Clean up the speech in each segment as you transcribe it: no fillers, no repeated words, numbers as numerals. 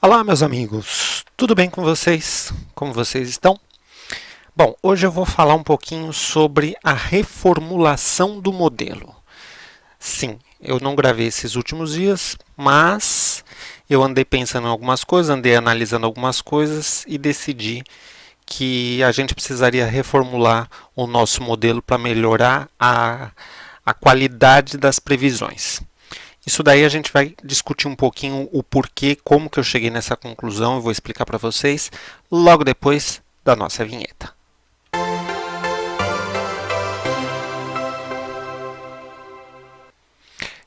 Olá, meus amigos, tudo bem com vocês? Como vocês estão? Bom, hoje eu vou falar um pouquinho sobre a reformulação do modelo. Sim, eu não gravei esses últimos dias, mas eu andei pensando em algumas coisas, andei analisando algumas coisas e decidi que a gente precisaria reformular o nosso modelo para melhorar a qualidade das previsões. Isso daí a gente vai discutir um pouquinho o porquê, como que eu cheguei nessa conclusão, eu vou explicar para vocês logo depois da nossa vinheta.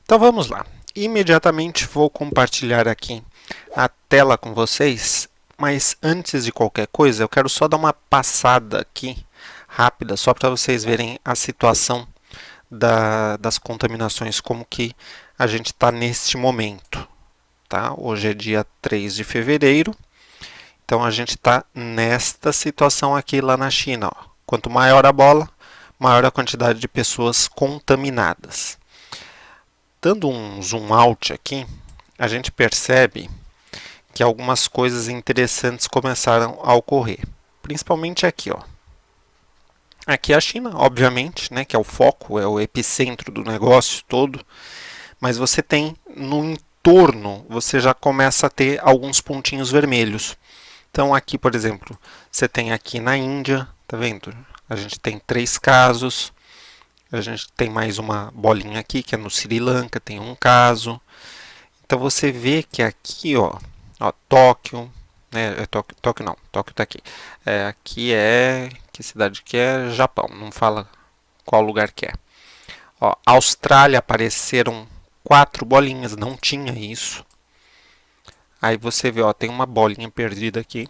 Então vamos lá. Imediatamente vou compartilhar aqui a tela com vocês, mas antes de qualquer coisa, eu quero só dar uma passada aqui rápida, só para vocês verem a situação das contaminações, como que a gente está neste momento. Tá? Hoje é dia 3 de fevereiro, então a gente está nesta situação aqui lá na China. Ó. Quanto maior a bola, maior a quantidade de pessoas contaminadas. Dando um zoom out aqui, a gente percebe que algumas coisas interessantes começaram a ocorrer. Principalmente aqui, ó. Aqui é a China, obviamente, né, que é o foco, é o epicentro do negócio todo. Mas você tem no entorno, você já começa a ter alguns pontinhos vermelhos. Então aqui, por exemplo, você tem aqui na Índia, tá vendo? A gente tem 3 casos. A gente tem mais uma bolinha aqui, que é no Sri Lanka, tem um caso. Então você vê que aqui, ó Tóquio, né? Tóquio não, Tóquio está aqui. Aqui é, que cidade que é? Japão, não fala qual lugar que é. Ó, Austrália apareceram 4 bolinhas, não tinha isso. Aí você vê, ó, tem uma bolinha perdida aqui,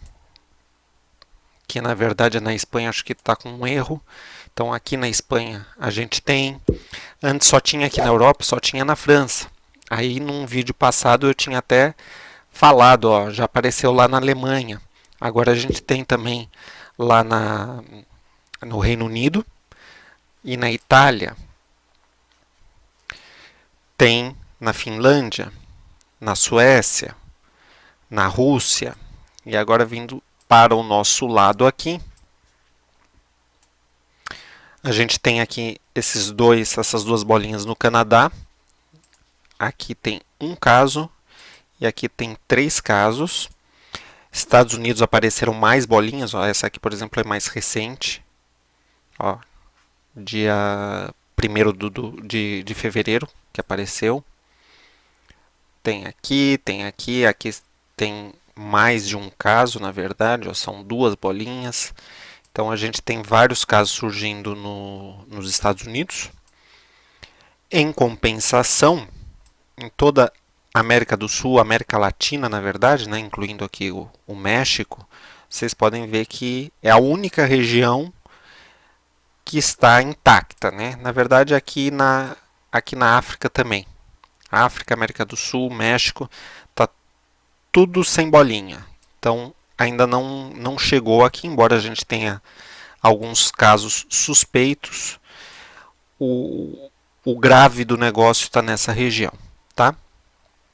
que na verdade é na Espanha, acho que está com um erro. Então aqui na Espanha a gente tem, antes só tinha aqui na Europa, só tinha na França. Aí num vídeo passado eu tinha até falado, ó, já apareceu lá na Alemanha. Agora a gente tem também lá no Reino Unido e na Itália. Tem na Finlândia, na Suécia, na Rússia. E agora vindo para o nosso lado aqui, a gente tem aqui essas duas bolinhas no Canadá. Aqui tem um caso e aqui tem 3 casos. Estados Unidos apareceram mais bolinhas. Ó, essa aqui, por exemplo, é mais recente. Ó, dia 1º de fevereiro que apareceu. Aqui tem mais de um caso, na verdade, ó, são 2 bolinhas. Então a gente tem vários casos surgindo nos Estados Unidos. Em compensação, em toda a América do Sul, América Latina, na verdade, né, incluindo aqui o México, vocês podem ver que é a única região que está intacta. Né? Na verdade, aqui na África também. África, América do Sul, México, está tudo sem bolinha. Então, ainda não chegou aqui, embora a gente tenha alguns casos suspeitos. O grave do negócio está nessa região, tá?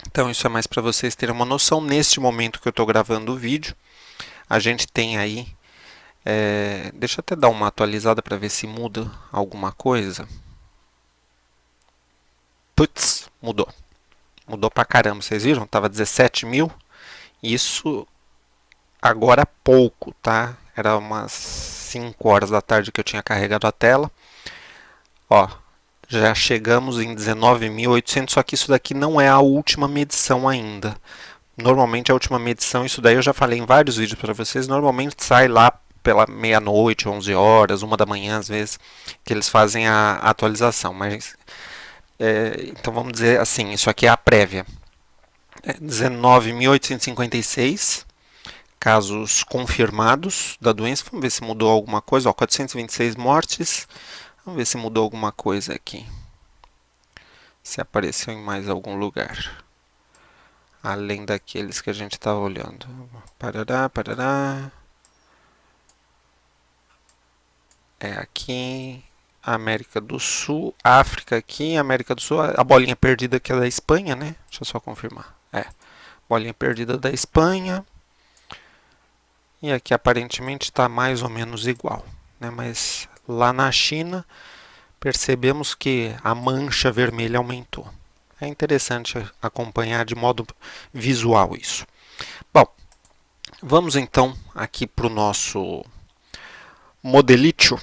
Então, isso é mais para vocês terem uma noção. Neste momento que eu estou gravando o vídeo, a gente tem aí... deixa eu até dar uma atualizada para ver se muda alguma coisa. Putz, mudou. Mudou pra caramba, vocês viram? Tava 17 mil. Isso agora há pouco, tá? Era umas 5 horas da tarde que eu tinha carregado a tela. Ó, já chegamos em 19.800, só que isso daqui não é a última medição ainda. Normalmente a última medição, isso daí eu já falei em vários vídeos para vocês, normalmente sai lá pela meia-noite, 11 horas, 1 da manhã às vezes, que eles fazem a atualização. Mas, então vamos dizer assim, isso aqui é a prévia. 19.856 casos confirmados da doença. Vamos ver se mudou alguma coisa. Ó, 426 mortes. Vamos ver se mudou alguma coisa aqui. Se apareceu em mais algum lugar. Além daqueles que a gente estava olhando. Parará, parará. É aqui. América do Sul. África aqui. América do Sul. A bolinha perdida aqui é da Espanha, né? Deixa eu só confirmar. bolinha perdida da Espanha. E aqui aparentemente está mais ou menos igual, né? Mas lá na China percebemos que a mancha vermelha aumentou. É interessante acompanhar de modo visual isso. Bom, vamos então aqui para o nosso modelito.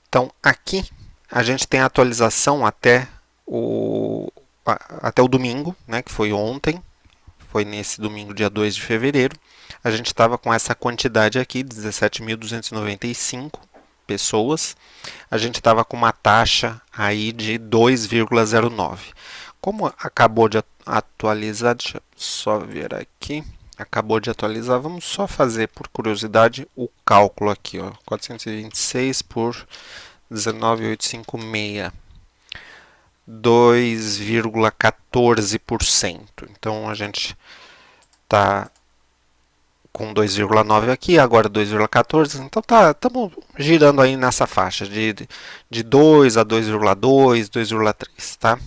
Então aqui a gente tem a atualização até o domingo, né, que foi ontem. Foi nesse domingo, dia 2 de fevereiro. A gente estava com essa quantidade aqui, 17.295 pessoas. A gente estava com uma taxa aí de 2,09. Como acabou de atualizar, deixa eu só ver aqui. Acabou de atualizar, vamos só fazer por curiosidade o cálculo aqui, ó. 426 por 19.856. 2,14%. Então a gente está com 2,9 aqui, agora 2,14. Então estamos girando aí nessa faixa de 2 a 2,2, 2,3, tá?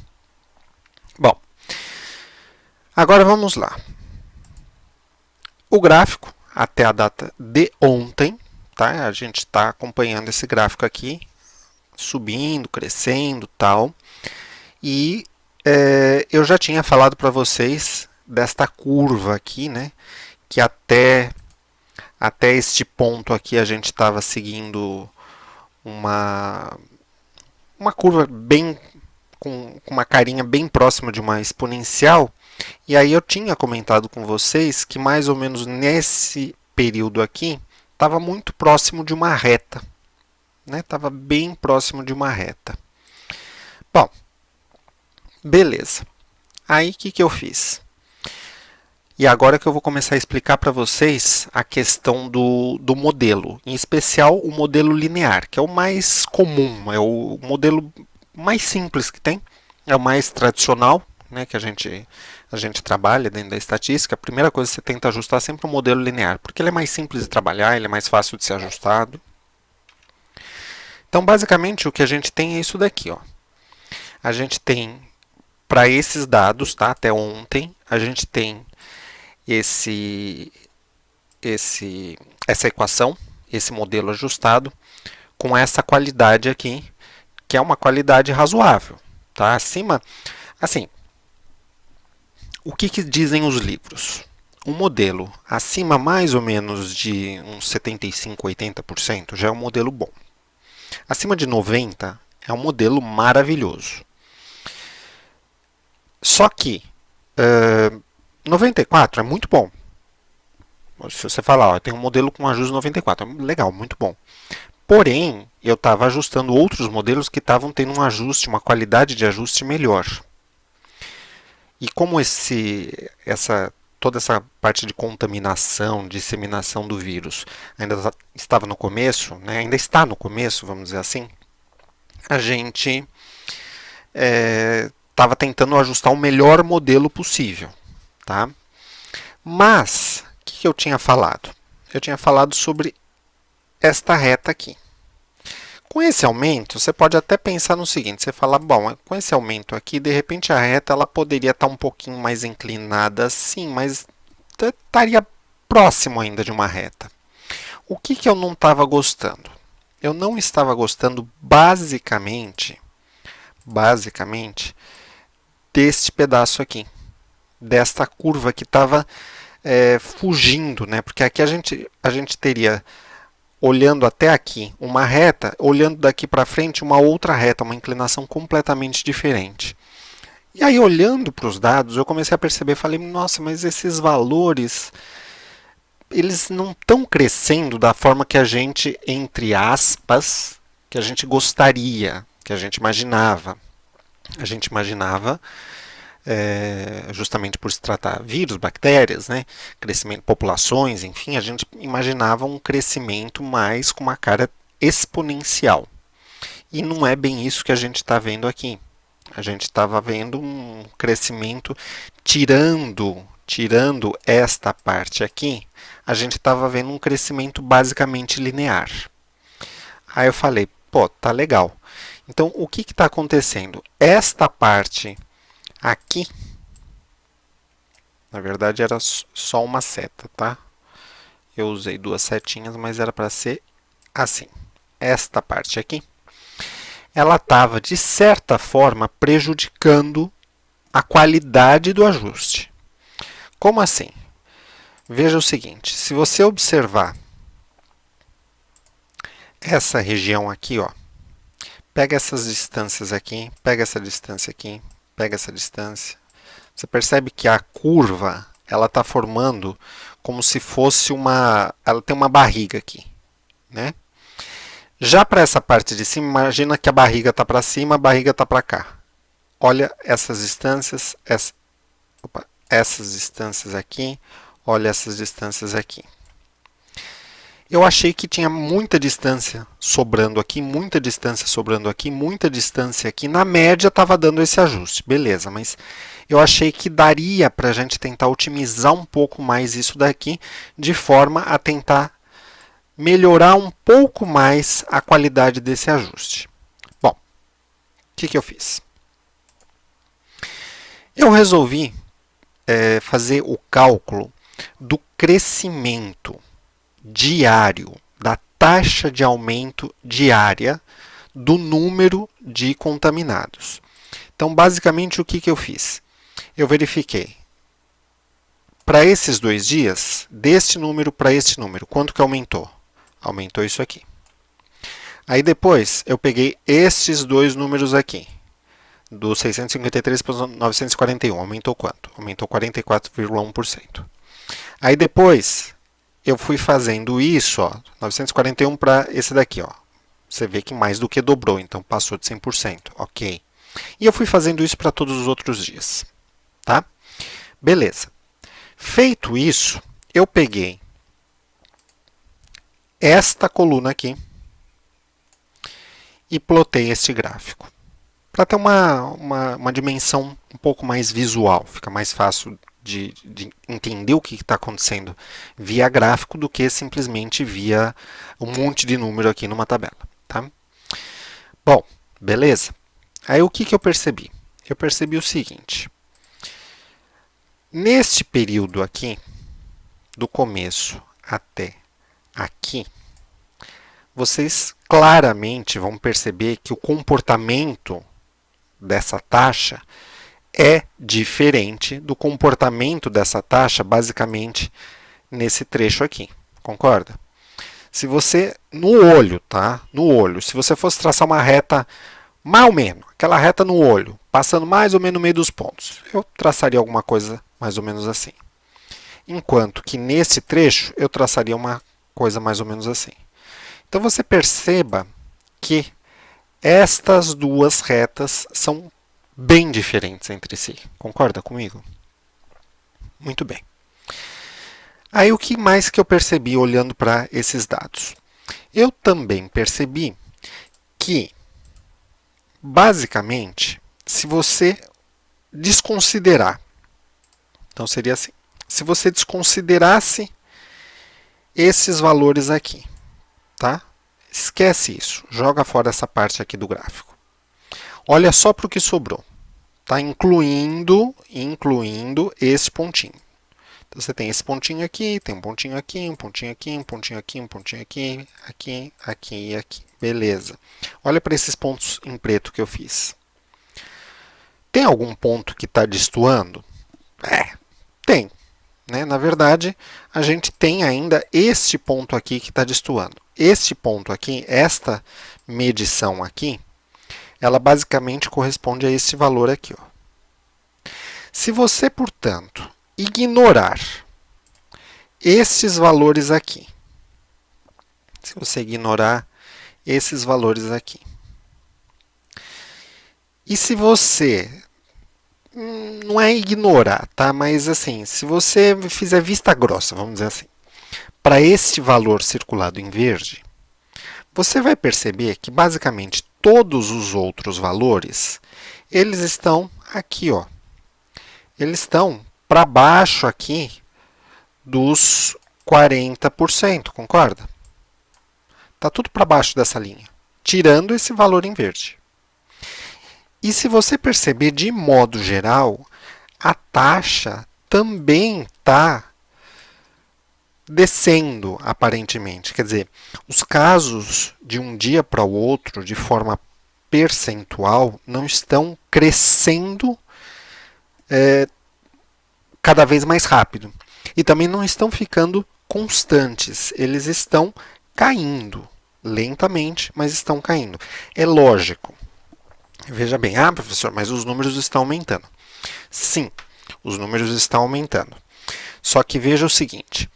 Bom, agora vamos lá. O gráfico até a data de ontem, tá? A gente está acompanhando esse gráfico aqui, subindo, crescendo, tal. E eu já tinha falado para vocês desta curva aqui, né? Que até este ponto aqui a gente estava seguindo uma curva bem com uma carinha bem próxima de uma exponencial. E aí eu tinha comentado com vocês que mais ou menos nesse período aqui estava muito próximo de uma reta, né? Estava bem próximo de uma reta. Bom, beleza. Aí o que eu fiz? E agora que eu vou começar a explicar para vocês a questão do modelo, em especial o modelo linear, que é o mais comum, é o modelo mais simples que tem, é o mais tradicional, né, que a gente trabalha dentro da estatística. A primeira coisa que você tenta ajustar é sempre o modelo linear, porque ele é mais simples de trabalhar, ele é mais fácil de ser ajustado. Então, basicamente, o que a gente tem é isso daqui, ó. A gente tem, para esses dados, tá, até ontem, a gente tem essa equação, esse modelo ajustado, com essa qualidade aqui, que é uma qualidade razoável, tá? Acima, assim, o que dizem os livros? Um modelo acima mais ou menos de uns 75, 80% já é um modelo bom. Acima de 90% é um modelo maravilhoso. Só que 94 é muito bom. Se você falar, ó, tem um modelo com ajuste 94, é legal, muito bom. Porém, eu estava ajustando outros modelos que estavam tendo um ajuste, uma qualidade de ajuste melhor. E como toda essa parte de contaminação, disseminação do vírus ainda estava no começo, né, ainda está no começo, vamos dizer assim, a gente estava tentando ajustar o melhor modelo possível, tá? Mas, o que eu tinha falado? Eu tinha falado sobre esta reta aqui. Com esse aumento, você pode até pensar no seguinte, você fala, bom, com esse aumento aqui, de repente a reta ela poderia estar um pouquinho mais inclinada, sim, mas estaria próximo ainda de uma reta. O que eu não estava gostando? Eu não estava gostando basicamente deste pedaço aqui, desta curva que estava fugindo, né? Porque aqui a gente teria, olhando até aqui, uma reta, olhando daqui para frente, uma outra reta, uma inclinação completamente diferente. E aí, olhando para os dados, eu comecei a perceber, falei, nossa, mas esses valores, eles não estão crescendo da forma que a gente, entre aspas, que a gente gostaria, que a gente imaginava. A gente imaginava, justamente por se tratar vírus, bactérias, né, crescimento, populações, enfim, a gente imaginava um crescimento mais com uma cara exponencial. E não é bem isso que a gente está vendo aqui. A gente estava vendo um crescimento tirando esta parte aqui, a gente estava vendo um crescimento basicamente linear. Aí eu falei, pô, tá legal. Então, o que está acontecendo? Esta parte aqui Na verdade, era só uma seta, tá? Eu usei duas setinhas, mas era para ser assim. Esta parte aqui, ela estava, de certa forma, prejudicando a qualidade do ajuste. Como assim? Veja o seguinte, se você observar essa região aqui, ó, pega essas distâncias aqui, pega essa distância aqui, pega essa distância, você percebe que a curva ela está formando como se fosse ela tem uma barriga aqui, né? Já para essa parte de cima, imagina que a barriga está para cima, a barriga está para cá. Olha essas distâncias, essas distâncias aqui, olha essas distâncias aqui. Eu achei que tinha muita distância sobrando aqui, muita distância sobrando aqui, muita distância aqui. Na média estava dando esse ajuste, beleza, mas eu achei que daria para a gente tentar otimizar um pouco mais isso daqui, de forma a tentar melhorar um pouco mais a qualidade desse ajuste. Bom, o que eu fiz? Eu resolvi fazer o cálculo do crescimento diário, da taxa de aumento diária do número de contaminados. Então, basicamente, o que eu fiz? Eu verifiquei para esses 2 dias, deste número para este número, quanto que aumentou? Aumentou isso aqui. Aí depois, eu peguei estes dois números aqui, do 653 para 941, aumentou quanto? Aumentou 44,1%. Aí depois, eu fui fazendo isso, ó, 941 para esse daqui, ó. Você vê que mais do que dobrou, então passou de 100%, ok. E eu fui fazendo isso para todos os outros dias, tá? Beleza. Feito isso, eu peguei esta coluna aqui e plotei este gráfico. Para ter uma dimensão um pouco mais visual, fica mais fácil de entender o que está acontecendo via gráfico do que simplesmente via um monte de número aqui numa tabela. Tá? Bom, beleza. Aí o que eu percebi? Eu percebi o seguinte. Neste período aqui, do começo até aqui, vocês claramente vão perceber que o comportamento dessa taxa é diferente do comportamento dessa taxa, basicamente, nesse trecho aqui. Concorda? Se você, no olho, tá? No olho, se você fosse traçar uma reta, mais ou menos, aquela reta no olho, passando mais ou menos no meio dos pontos, eu traçaria alguma coisa mais ou menos assim. Enquanto que nesse trecho, eu traçaria uma coisa mais ou menos assim. Então você perceba que estas duas retas são bem diferentes entre si. Concorda comigo? Muito bem. Aí o que mais que eu percebi olhando para esses dados? Eu também percebi que, basicamente, se você desconsiderar, então seria assim, se você desconsiderasse esses valores aqui, tá? Esquece isso, joga fora essa parte aqui do gráfico. Olha só para o que sobrou, tá? Incluindo esse pontinho. Então você tem esse pontinho aqui, tem um pontinho aqui, um pontinho aqui, um pontinho aqui, um pontinho aqui, aqui, aqui e aqui. Beleza. Olha para esses pontos em preto que eu fiz. Tem algum ponto que está destoando? Tem. Né? Na verdade, a gente tem ainda este ponto aqui que está destoando. Este ponto aqui, esta medição aqui, ela basicamente corresponde a esse valor aqui. Ó. Se você, portanto, ignorar esses valores aqui, se você ignorar esses valores aqui, e se você, não é ignorar, tá? Mas assim, se você fizer vista grossa, vamos dizer assim, para este valor circulado em verde, você vai perceber que basicamente todos os outros valores, eles estão aqui, ó. Eles estão para baixo aqui dos 40%, concorda? Está tudo para baixo dessa linha, tirando esse valor em verde. E se você perceber, de modo geral, a taxa também está descendo, aparentemente. Quer dizer, os casos de um dia para o outro, de forma percentual, não estão crescendo cada vez mais rápido. E também não estão ficando constantes. Eles estão caindo lentamente, mas estão caindo. É lógico. Veja bem, professor, mas os números estão aumentando. Sim, os números estão aumentando. Só que veja o seguinte: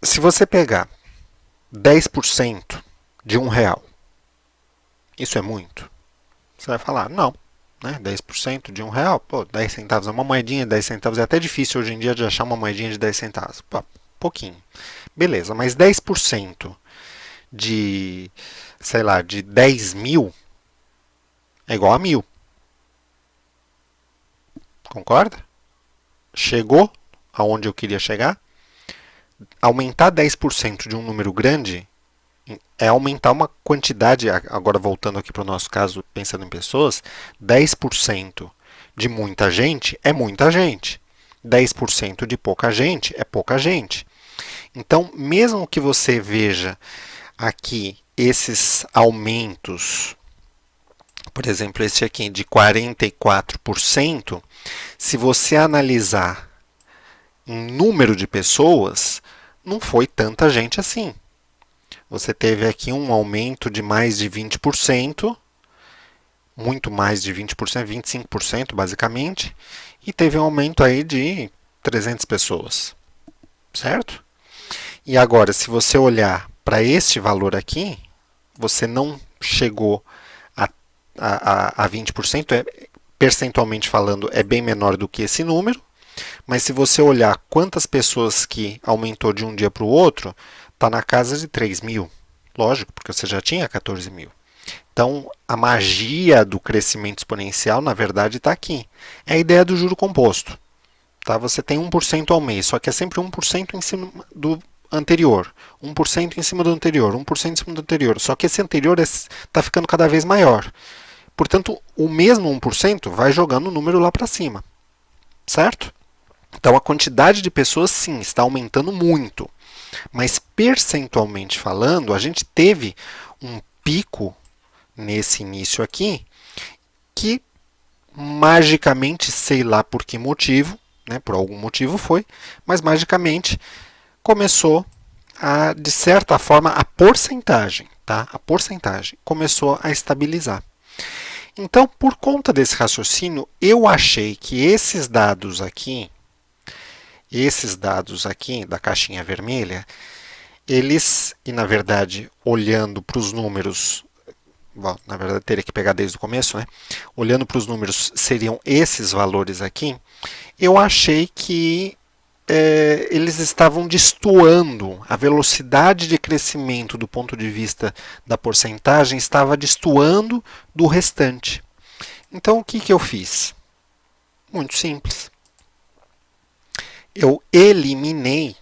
se você pegar 10% de R$ 1, isso é muito? Você vai falar, não. Né? 10% de R$ 1, pô, 10 centavos é uma moedinha de 10 centavos. É até difícil hoje em dia de achar uma moedinha de 10 centavos. Pô, pouquinho. Beleza, mas 10% de, sei lá, de 10 mil é igual a 1.000. Concorda? Chegou aonde eu queria chegar? Aumentar 10% de um número grande é aumentar uma quantidade, agora voltando aqui para o nosso caso, pensando em pessoas, 10% de muita gente é muita gente. 10% de pouca gente é pouca gente. Então, mesmo que você veja aqui esses aumentos, por exemplo, esse aqui de 44%, se você analisar em número de pessoas, não foi tanta gente assim. Você teve aqui um aumento de mais de 20%, muito mais de 20%, 25% basicamente, e teve um aumento aí de 300 pessoas, certo? E agora, se você olhar para este valor aqui, você não chegou a 20%, percentualmente falando, é bem menor do que esse número, mas se você olhar quantas pessoas que aumentou de um dia para o outro, está na casa de 3 mil. Lógico, porque você já tinha 14 mil. Então, a magia do crescimento exponencial, na verdade, está aqui. É a ideia do juro composto. Tá? Você tem 1% ao mês, só que é sempre 1% em cima do anterior. 1% em cima do anterior, 1% em cima do anterior. Só que esse anterior está ficando cada vez maior. Portanto, o mesmo 1% vai jogando o número lá para cima. Certo? Então, a quantidade de pessoas, sim, está aumentando muito. Mas, percentualmente falando, a gente teve um pico nesse início aqui que, magicamente, sei lá por que motivo, né, por algum motivo foi, mas magicamente começou a, de certa forma, a porcentagem começou a estabilizar. Então, por conta desse raciocínio, eu achei que esses dados aqui da caixinha vermelha, eles, e na verdade, olhando para os números, bom, na verdade teria que pegar desde o começo, né? Olhando para os números, seriam esses valores aqui, eu achei que eles estavam destoando, a velocidade de crescimento do ponto de vista da porcentagem estava destoando do restante. Então, o que eu fiz? Muito simples. Eu eliminei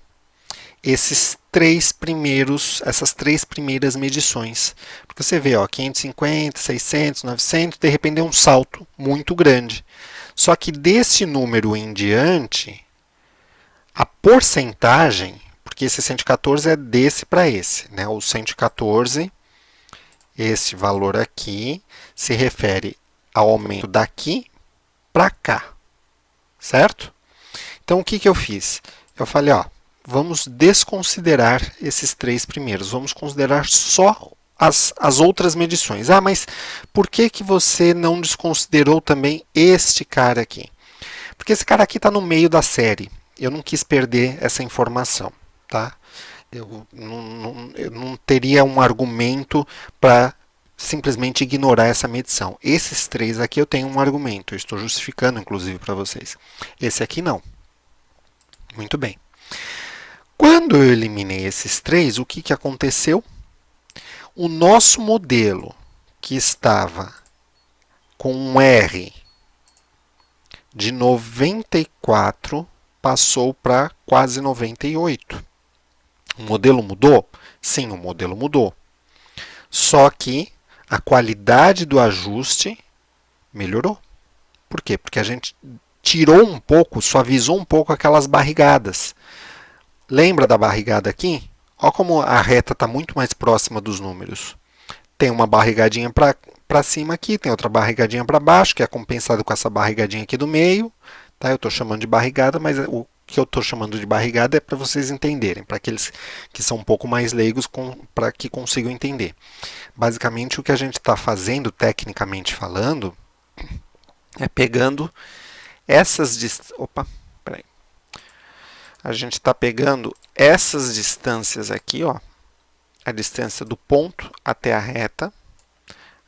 essas três primeiras medições. Porque você vê, 550, 600, 900, de repente é um salto muito grande. Só que desse número em diante, a porcentagem, porque esse 114 é desse para esse, né? O 114, esse valor aqui, se refere ao aumento daqui para cá, certo? Então, o que eu fiz? Eu falei, vamos desconsiderar esses três primeiros, vamos considerar só as outras medições. Mas por que você não desconsiderou também este cara aqui? Porque esse cara aqui está no meio da série. Eu não quis perder essa informação. Tá? Eu não teria um argumento para simplesmente ignorar essa medição. Esses três aqui eu tenho um argumento, eu estou justificando inclusive para vocês. Esse aqui não. Muito bem. Quando eu eliminei esses três, o que aconteceu? O nosso modelo, que estava com um R de 94, passou para quase 98. O modelo mudou? Sim, o modelo mudou. Só que a qualidade do ajuste melhorou. Por quê? Porque a gente tirou um pouco, suavizou um pouco aquelas barrigadas. Lembra da barrigada aqui? Olha como a reta está muito mais próxima dos números. Tem uma barrigadinha para cima aqui, tem outra barrigadinha para baixo, que é compensado com essa barrigadinha aqui do meio. Tá? Eu estou chamando de barrigada, mas o que eu estou chamando de barrigada é para vocês entenderem, para aqueles que são um pouco mais leigos, para que consigam entender. Basicamente, o que a gente está fazendo, tecnicamente falando, é pegando essas distâncias. Opa, peraí. A gente está pegando essas distâncias aqui, ó. A distância do ponto até a reta,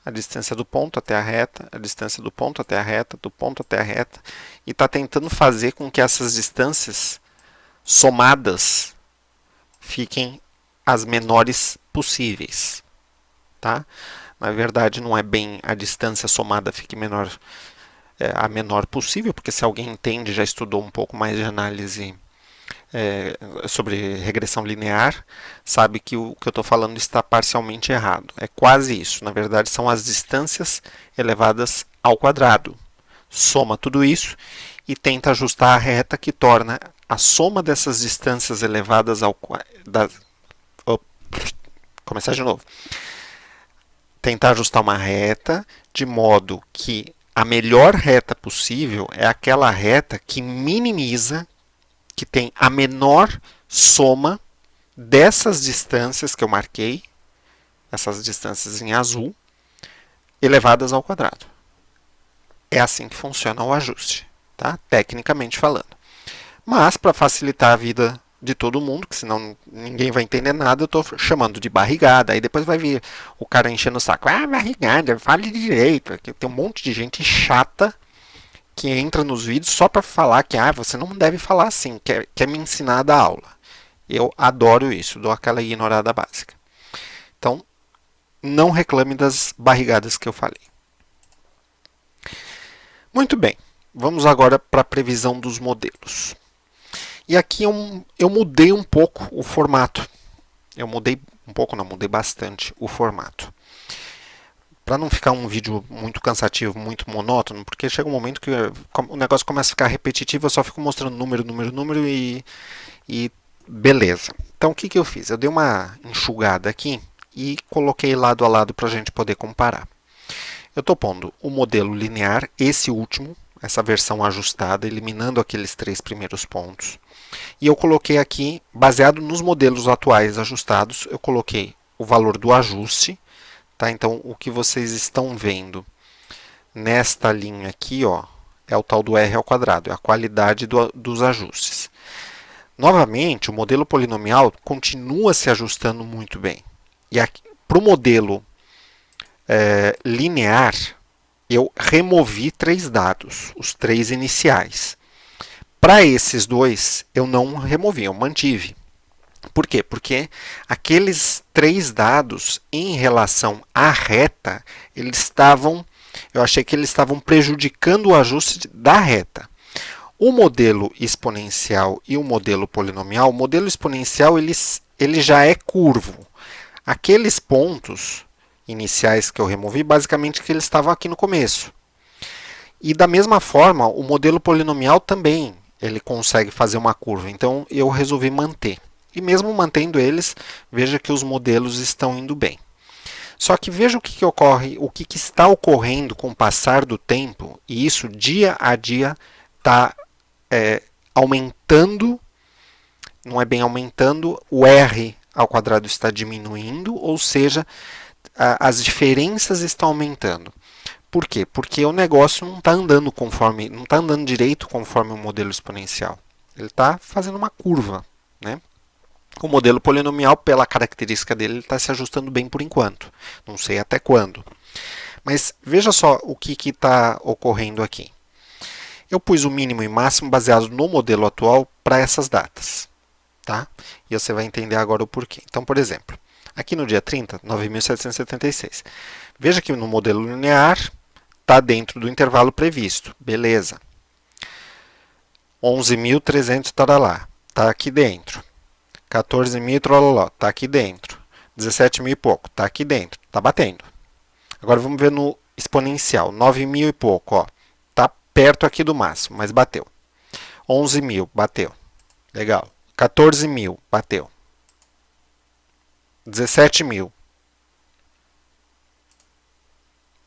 a distância do ponto até a reta, a distância do ponto até a reta, do ponto até a reta, e está tentando fazer com que essas distâncias somadas fiquem as menores possíveis. Tá? Na verdade, não é bem a distância somada fique menor, a menor possível, porque se alguém entende, já estudou um pouco mais de análise sobre regressão linear, sabe que o que eu estou falando está parcialmente errado. É quase isso. Na verdade, são as distâncias elevadas ao quadrado. Soma tudo isso e tenta ajustar a reta que torna a soma dessas distâncias elevadas ao quadrado. Começar de novo. Tentar ajustar uma reta de modo que a melhor reta possível é aquela reta que minimiza, que tem a menor soma dessas distâncias que eu marquei, essas distâncias em azul, elevadas ao quadrado. É assim que funciona o ajuste, tá? Tecnicamente falando. Mas, para facilitar a vida de todo mundo, que senão ninguém vai entender nada, eu estou chamando de barrigada. Aí depois vai vir o cara enchendo o saco. Ah, barrigada, fale direito. Tem um monte de gente chata que entra nos vídeos só para falar que você não deve falar assim, quer me ensinar a dar aula. Eu adoro isso, dou aquela ignorada básica. Então, não reclame das barrigadas que eu falei. Muito bem, vamos agora para a previsão dos modelos. E aqui eu mudei um pouco o formato. Eu mudei um pouco, não, mudei bastante o formato. Para não ficar um vídeo muito cansativo, muito monótono, porque chega um momento que o negócio começa a ficar repetitivo, eu só fico mostrando número e beleza. Então o que eu fiz? Eu dei uma enxugada aqui e coloquei lado a lado para a gente poder comparar. Eu estou pondo o modelo linear, esse último, essa versão ajustada, eliminando aqueles 3 primeiros pontos. E eu coloquei aqui, baseado nos modelos atuais ajustados, eu coloquei o valor do ajuste. Tá? Então, o que vocês estão vendo nesta linha aqui, ó, é o tal do R ao quadrado, é a qualidade dos ajustes. Novamente, o modelo polinomial continua se ajustando muito bem. E para o modelo linear, eu removi 3 dados, os 3 iniciais. Para esses dois, eu não removi, eu mantive. Por quê? Porque aqueles 3 dados em relação à reta, eu achei que eles estavam prejudicando o ajuste da reta. O modelo exponencial e o modelo polinomial, o modelo exponencial ele já é curvo. Aqueles pontos iniciais que eu removi, basicamente que eles estavam aqui no começo. E da mesma forma, o modelo polinomial também, ele consegue fazer uma curva. Então eu resolvi manter. E mesmo mantendo eles, veja que os modelos estão indo bem. Só que veja o que ocorre, o que está ocorrendo com o passar do tempo, e isso dia a dia está aumentando, não é bem aumentando, o R ao quadrado está diminuindo, ou seja, as diferenças estão aumentando. Por quê? Porque o negócio não está andando não está andando direito conforme o modelo exponencial. Ele está fazendo uma curva, né? O modelo polinomial, pela característica dele, está se ajustando bem por enquanto. Não sei até quando. Mas veja só o que está ocorrendo aqui. Eu pus o mínimo e máximo baseado no modelo atual para essas datas. Tá? E você vai entender agora o porquê. Então, por exemplo, aqui no dia 30, 9.776. Veja que no modelo linear está dentro do intervalo previsto. Beleza. 11.300 estará lá. Está aqui dentro. 14.000 trololó, está aqui dentro. 17.000 e pouco, está aqui dentro. Está batendo. Agora vamos ver no exponencial. 9.000 e pouco, ó, está perto aqui do máximo, mas bateu. 11.000, bateu. Legal. 14.000, bateu. 17.000.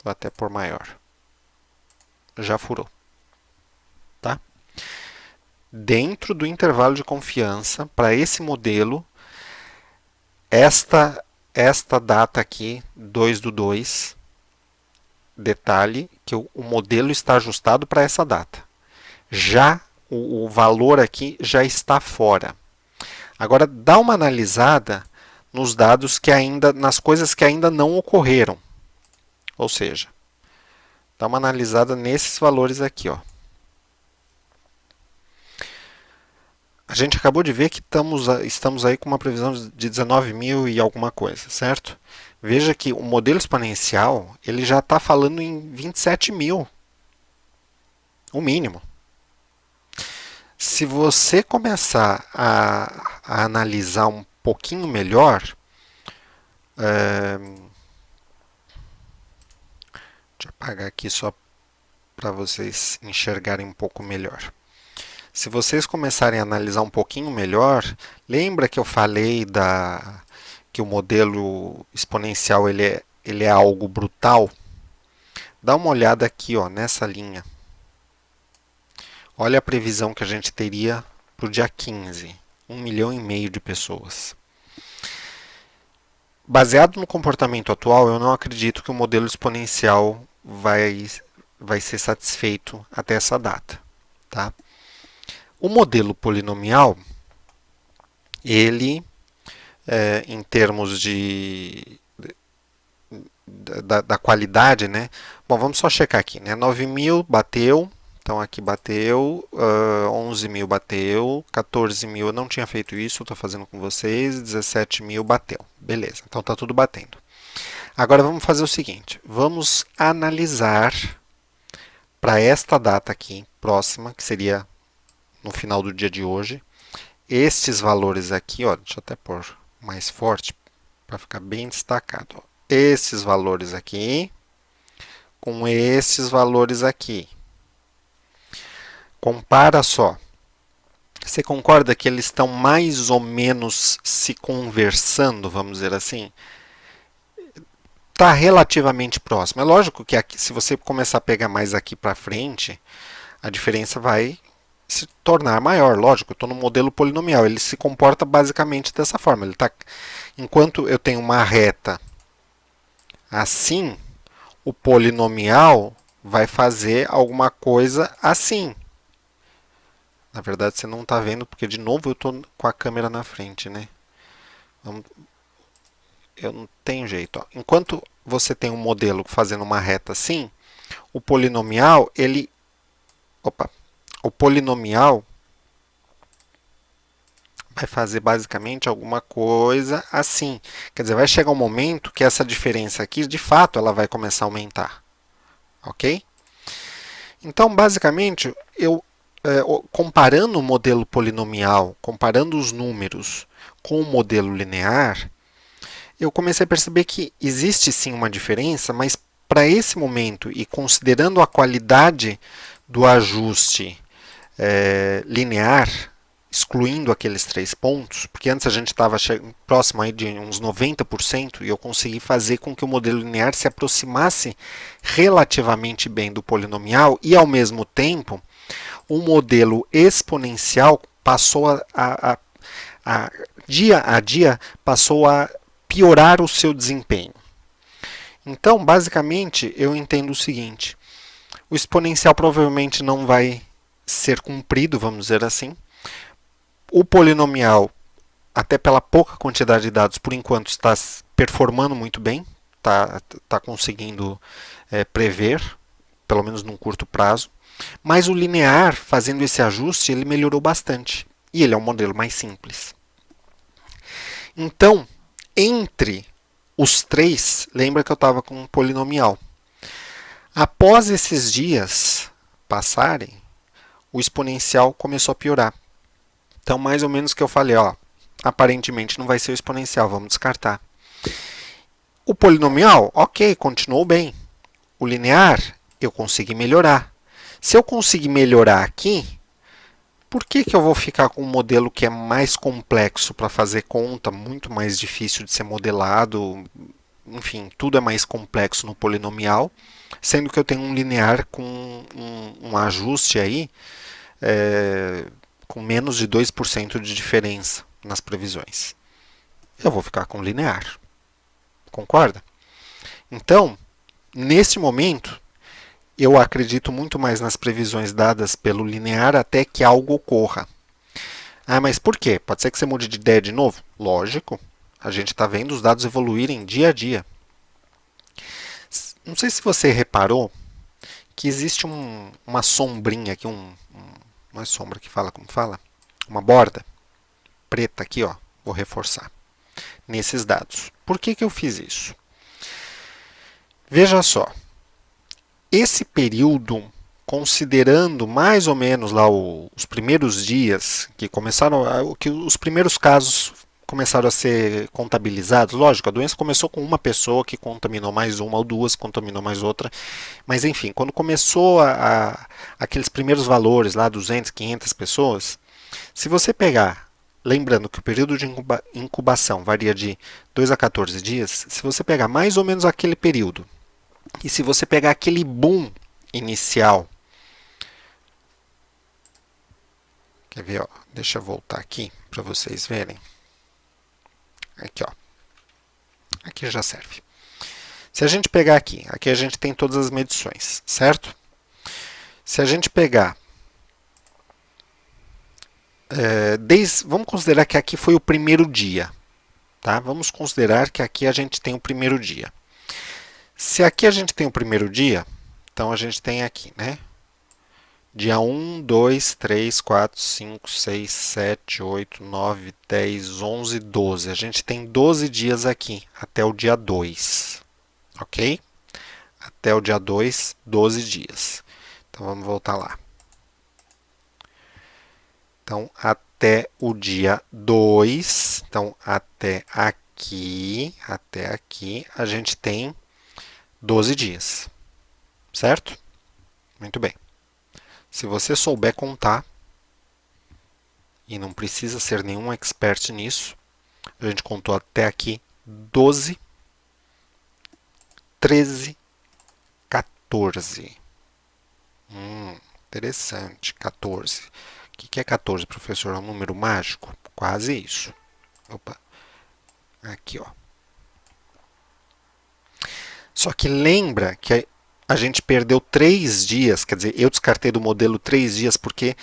Vou até pôr maior. Já furou. Tá? Dentro do intervalo de confiança, para esse modelo, esta data aqui, 2/2, detalhe que o modelo está ajustado para essa data. Já o valor aqui já está fora. Agora, dá uma analisada nos dados que ainda, nas coisas que ainda não ocorreram. Ou seja, dá uma analisada nesses valores aqui, ó. A gente acabou de ver que estamos aí com uma previsão de 19.000 e alguma coisa, certo? Veja que o modelo exponencial ele já está falando em 27.000, o mínimo. Se você começar a analisar um pouquinho melhor, deixa eu apagar aqui só para vocês enxergarem um pouco melhor. Se vocês começarem a analisar um pouquinho melhor, lembra que eu falei que o modelo exponencial ele é algo brutal? Dá uma olhada aqui, ó, nessa linha. Olha a previsão que a gente teria para o dia 15. 1,5 milhão de pessoas. Baseado no comportamento atual, eu não acredito que o modelo exponencial vai ser satisfeito até essa data. Tá? O modelo polinomial, ele, em termos da qualidade, né? Bom, vamos só checar aqui, né? 9.000 bateu, então aqui bateu, 11.000 bateu, 14.000 eu não tinha feito isso, estou fazendo com vocês, 17.000 bateu. Beleza, então está tudo batendo. Agora vamos fazer o seguinte, vamos analisar para esta data aqui, próxima, que seria no final do dia de hoje, estes valores aqui, ó, deixa eu até pôr mais forte para ficar bem destacado. Ó. Esses valores aqui com esses valores aqui. Compara só. Você concorda que eles estão mais ou menos se conversando, vamos dizer assim? Está relativamente próximo. É lógico que aqui, se você começar a pegar mais aqui para frente, a diferença vai se tornar maior. Lógico, eu estou no modelo polinomial. Ele se comporta basicamente dessa forma. Ele tá, enquanto eu tenho uma reta assim, o polinomial vai fazer alguma coisa assim. Na verdade, você não está vendo, porque de novo eu estou com a câmera na frente, né? Eu não tenho jeito. Ó. Enquanto você tem um modelo fazendo uma reta assim, o polinomial, o polinomial vai fazer basicamente alguma coisa assim. Quer dizer, vai chegar um momento que essa diferença aqui, de fato, ela vai começar a aumentar. Ok? Então, basicamente, comparando o modelo polinomial, comparando os números com o modelo linear, eu comecei a perceber que existe sim uma diferença, mas para esse momento e considerando a qualidade do ajuste linear, excluindo aqueles 3 pontos, porque antes a gente estava próximo aí de uns 90% e eu consegui fazer com que o modelo linear se aproximasse relativamente bem do polinomial e, ao mesmo tempo, o modelo exponencial passou dia a dia, passou a piorar o seu desempenho. Então, basicamente, eu entendo o seguinte, o exponencial provavelmente não vai ser cumprido, vamos dizer assim. O polinomial, até pela pouca quantidade de dados, por enquanto está performando muito bem, está conseguindo prever, pelo menos num curto prazo. Mas o linear, fazendo esse ajuste, ele melhorou bastante. E ele é um modelo mais simples. Então, entre os 3, lembra que eu estava com um polinomial. Após esses dias passarem, o exponencial começou a piorar. Então, mais ou menos o que eu falei, ó, aparentemente não vai ser o exponencial, vamos descartar. O polinomial, ok, continuou bem. O linear, eu consegui melhorar. Se eu conseguir melhorar aqui, por que que eu vou ficar com um modelo que é mais complexo para fazer conta, muito mais difícil de ser modelado, enfim, tudo é mais complexo no polinomial, sendo que eu tenho um linear com um ajuste aí com menos de 2% de diferença nas previsões. Eu vou ficar com linear. Concorda? Então, nesse momento, eu acredito muito mais nas previsões dadas pelo linear até que algo ocorra. Ah, mas por quê? Pode ser que você mude de ideia de novo? Lógico. A gente está vendo os dados evoluírem dia a dia. Não sei se você reparou que existe uma sombrinha aqui, não é sombra que fala, como fala? Uma borda preta aqui, ó. Vou reforçar. Nesses dados. Por que que eu fiz isso? Veja só. Esse período, considerando mais ou menos lá os primeiros dias que começaram, que os primeiros casos começaram a ser contabilizados. Lógico, a doença começou com uma pessoa que contaminou mais uma ou duas, contaminou mais outra. Mas enfim, quando começou aqueles primeiros valores lá, 200, 500 pessoas, se você pegar, lembrando que o período de incubação varia de 2 a 14 dias, se você pegar mais ou menos aquele período, e se você pegar aquele boom inicial, quer ver, ó, deixa eu voltar aqui para vocês verem. Aqui, ó. Aqui já serve. Se a gente pegar aqui a gente tem todas as medições, certo? Se a gente pegar, vamos considerar que aqui foi o primeiro dia, tá? Vamos considerar que aqui a gente tem o primeiro dia. Se aqui a gente tem o primeiro dia, então a gente tem aqui, né? Dia 1, 2, 3, 4, 5, 6, 7, 8, 9, 10, 11, 12. A gente tem 12 dias aqui, até o dia 2. Ok? Até o dia 2, 12 dias. Então vamos voltar lá. Então, até o dia 2, então até aqui, a gente tem 12 dias. Certo? Muito bem. Se você souber contar, e não precisa ser nenhum expert nisso, a gente contou até aqui 12, 13, 14. Interessante, 14. O que é 14, professor? É um número mágico? Quase isso. Opa, aqui, ó. Só que lembra que a gente perdeu 3 dias, quer dizer, eu descartei do modelo 3 dias porque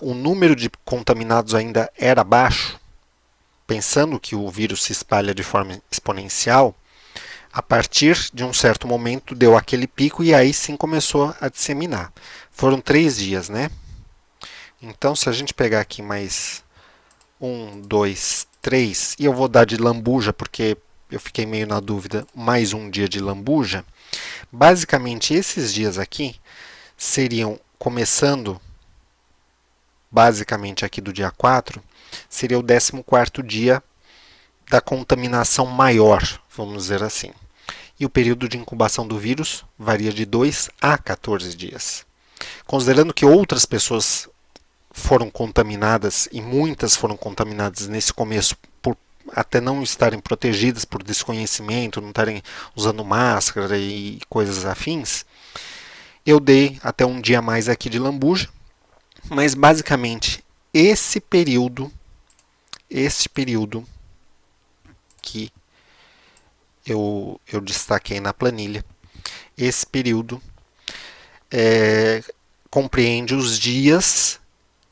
o número de contaminados ainda era baixo. Pensando que o vírus se espalha de forma exponencial, a partir de um certo momento deu aquele pico e aí sim começou a disseminar. Foram 3 dias, né? Então, se a gente pegar aqui mais 1, 2, 3, e eu vou dar de lambuja porque eu fiquei meio na dúvida, mais um dia de lambuja. Basicamente, esses dias aqui seriam, começando basicamente aqui do dia 4, seria o 14º dia da contaminação maior, vamos dizer assim. E o período de incubação do vírus varia de 2 a 14 dias. Considerando que outras pessoas foram contaminadas, e muitas foram contaminadas nesse começo por até não estarem protegidas por desconhecimento, não estarem usando máscara e coisas afins, eu dei até um dia a mais aqui de lambuja, mas basicamente esse período que eu destaquei na planilha, esse período compreende os dias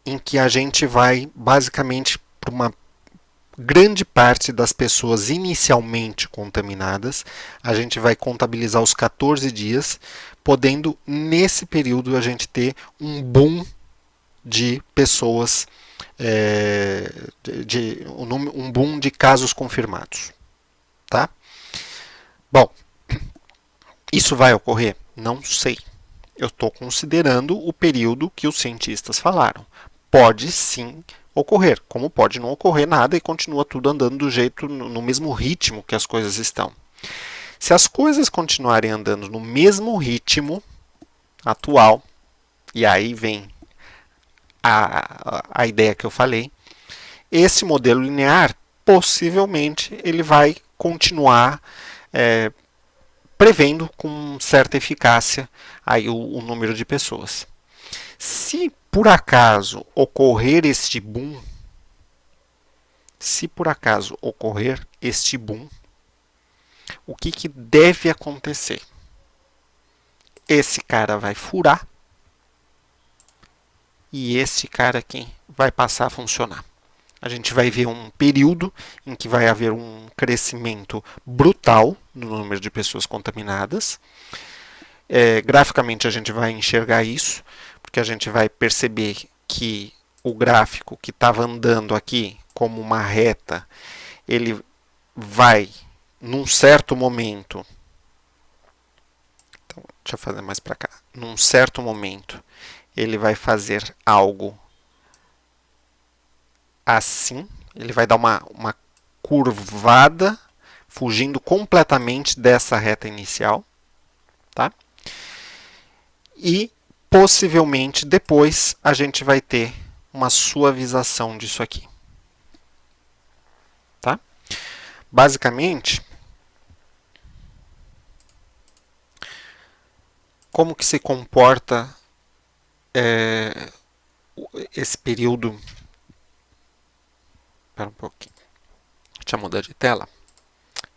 em que a gente vai basicamente para uma grande parte das pessoas inicialmente contaminadas, a gente vai contabilizar os 14 dias, podendo nesse período a gente ter um boom de pessoas, um boom de casos confirmados. Tá? Bom, isso vai ocorrer? Não sei. Eu estou considerando o período que os cientistas falaram. Pode sim ocorrer, como pode não ocorrer nada e continua tudo andando do jeito, no mesmo ritmo que as coisas estão. Se as coisas continuarem andando no mesmo ritmo atual, E aí vem a ideia que eu falei. Esse modelo linear, possivelmente, ele vai continuar prevendo com certa eficácia aí o número de pessoas. Se por acaso ocorrer este boom, o que deve acontecer? Esse cara vai furar e esse cara aqui vai passar a funcionar. A gente vai ver um período em que vai haver um crescimento brutal no número de pessoas contaminadas. Graficamente a gente vai enxergar isso, porque a gente vai perceber que o gráfico que estava andando aqui como uma reta, ele vai, num certo momento, então, deixa eu fazer mais para cá, num certo momento, ele vai fazer algo assim, ele vai dar uma curvada, fugindo completamente dessa reta inicial, tá? E possivelmente depois a gente vai ter uma suavização disso aqui, tá? Basicamente, como que se comporta esse período? Espera um pouquinho. Deixa eu mudar de tela.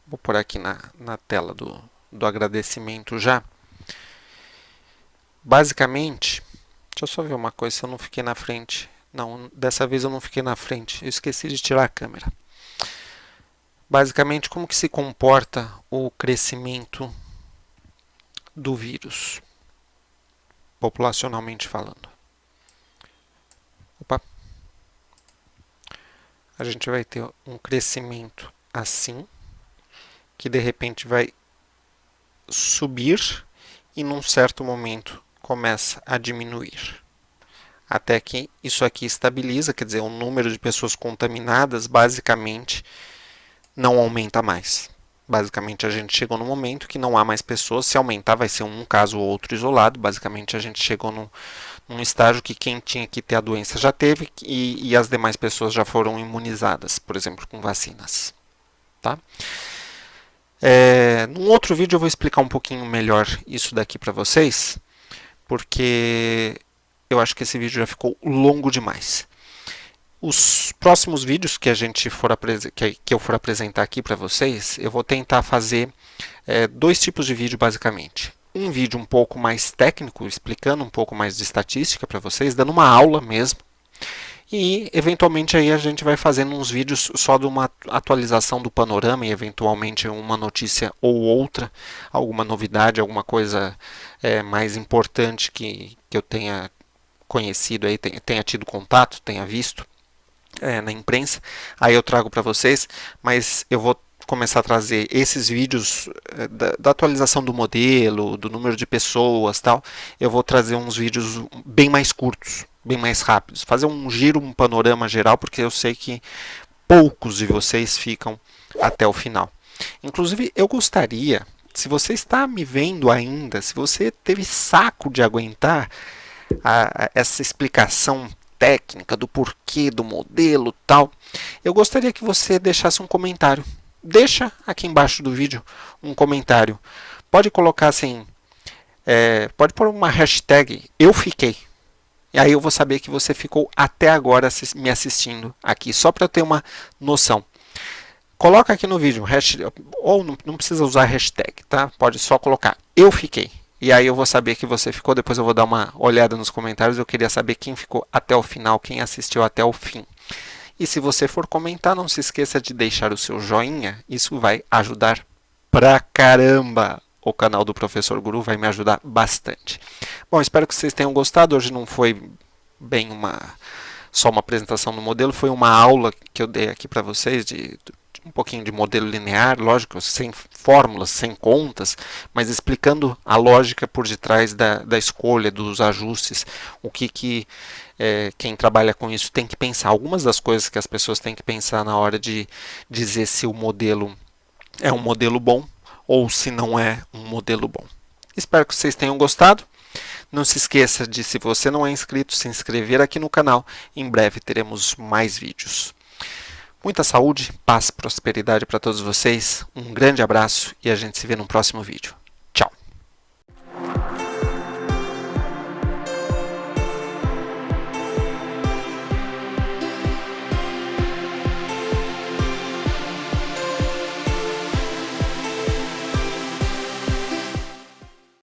Vou pôr aqui na tela do agradecimento já. Basicamente, deixa eu só ver uma coisa, se eu não fiquei na frente. Não, dessa vez eu não fiquei na frente. Eu esqueci de tirar a câmera. Basicamente, como que se comporta o crescimento do vírus, populacionalmente falando? Opa. A gente vai ter um crescimento assim, que de repente vai subir e num certo momento começa a diminuir. Até que isso aqui estabiliza, quer dizer, o número de pessoas contaminadas basicamente não aumenta mais. Basicamente a gente chegou no momento que não há mais pessoas, se aumentar vai ser um caso ou outro isolado, basicamente a gente chegou num estágio que quem tinha que ter a doença já teve e as demais pessoas já foram imunizadas, por exemplo, com vacinas. Tá? Num outro vídeo eu vou explicar um pouquinho melhor isso daqui para vocês, porque eu acho que esse vídeo já ficou longo demais. Os próximos vídeos que eu for apresentar aqui para vocês, eu vou tentar fazer dois tipos de vídeo basicamente. Um vídeo um pouco mais técnico, explicando um pouco mais de estatística para vocês, dando uma aula mesmo. E eventualmente aí a gente vai fazendo uns vídeos só de uma atualização do panorama e eventualmente uma notícia ou outra, alguma novidade, alguma coisa mais importante que eu tenha conhecido aí, tenha tido contato, tenha visto na imprensa. Aí eu trago para vocês, mas eu vou começar a trazer esses vídeos da atualização do modelo, do número de pessoas, tal. Eu vou trazer uns vídeos bem mais curtos, bem mais rápidos, fazer um giro, um panorama geral, porque eu sei que poucos de vocês ficam até o final. Inclusive, eu gostaria, se você está me vendo ainda, se você teve saco de aguentar essa explicação técnica do porquê do modelo tal, eu gostaria que você deixasse um comentário. Deixa aqui embaixo do vídeo um comentário. Pode colocar assim, pode pôr uma hashtag eu fiquei. E aí eu vou saber que você ficou até agora me assistindo aqui, só para eu ter uma noção. Coloca aqui no vídeo, ou não precisa usar hashtag, tá? Pode só colocar eu fiquei. E aí eu vou saber que você ficou, depois eu vou dar uma olhada nos comentários, eu queria saber quem ficou até o final, quem assistiu até o fim. E se você for comentar, não se esqueça de deixar o seu joinha, isso vai ajudar pra caramba. O canal do Professor Guru vai me ajudar bastante. Bom, espero que vocês tenham gostado. Hoje não foi bem só uma apresentação do modelo, foi uma aula que eu dei aqui para vocês de um pouquinho de modelo linear, lógico, sem fórmulas, sem contas, mas explicando a lógica por detrás da escolha, dos ajustes, o que quem trabalha com isso tem que pensar. Algumas das coisas que as pessoas têm que pensar na hora de dizer se o modelo é um modelo bom ou se não é um modelo bom. Espero que vocês tenham gostado. Não se esqueça de, se você não é inscrito, se inscrever aqui no canal. Em breve teremos mais vídeos. Muita saúde, paz, prosperidade para todos vocês. Um grande abraço e a gente se vê no próximo vídeo.